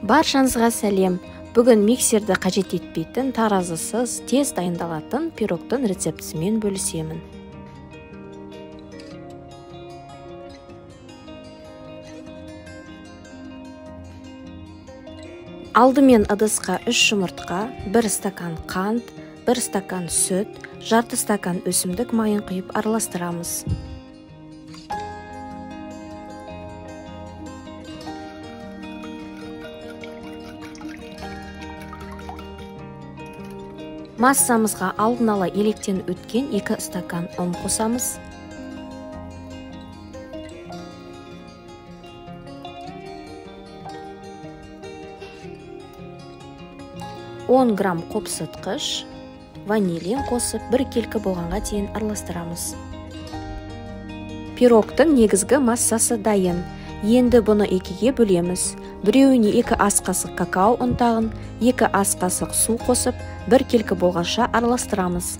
Баршаңызға сәлем. Бүгін миксерді қажет етпейтін, таразысыз, тез дайындалатын пирогтың рецептісімен бөлісемін. Алдымен ыдысқа 3 жұмыртқа, 1 стакан қант, 1 стакан сүт, жарты стакан өсімдік майын құйып араластырамыз. Массамызға алдын ала електен өткен 2 стакан ұн қосамыз. Он грамм қопсытқыш, ванилин қосып, 1 келкі болғанға дейін араластырамыз. Пирогтың негізгі массасы дайын. Енді бұны 2-ге бөлеміз. Біреуіне 2 ас қасық какао ұнтағын, 2 ас қасық су қосып, 1 келкі болғанша араластырамыз.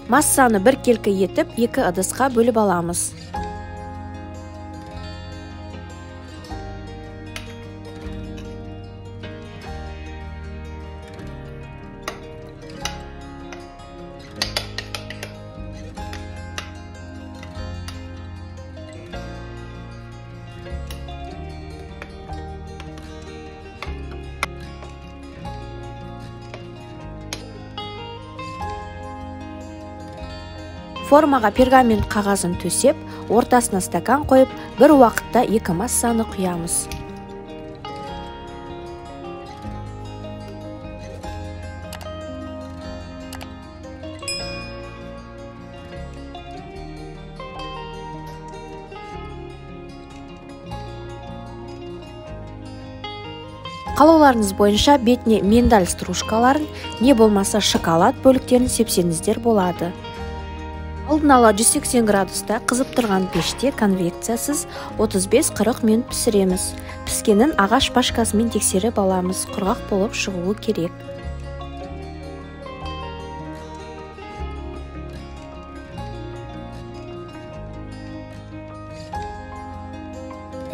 Массаны 1 келкі етіп, 2 ыдысқа бөліп аламыз. Формаға пергамент қағазын төсеп, ортасына стакан қойып, бір уақытта 2 массаны құямыз. Қалауларыңыз бойынша бетіне миндаль стружкаларын, не болмаса шоколад бөліктерін сепсеңіздер болады. Алдын ала 180 градуста қызып тұрған пеште конвекциясыз 35-40 минут пісіреміз. Піскенін ағаш пашкасымен тексеріп аламыз, құрғақ болып шығуы керек.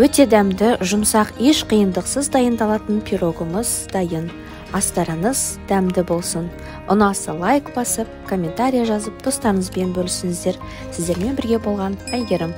Өте дәмді, жұмсақ, еш қиындықсыз дайындалатын пирогымыз дайын. Астарыңыз дәмді болсын. Ұнаса лайк басып, комментария жазып, достарыңызбен бөлісіңіздер. Сіздермен бірге болған Әйгерім.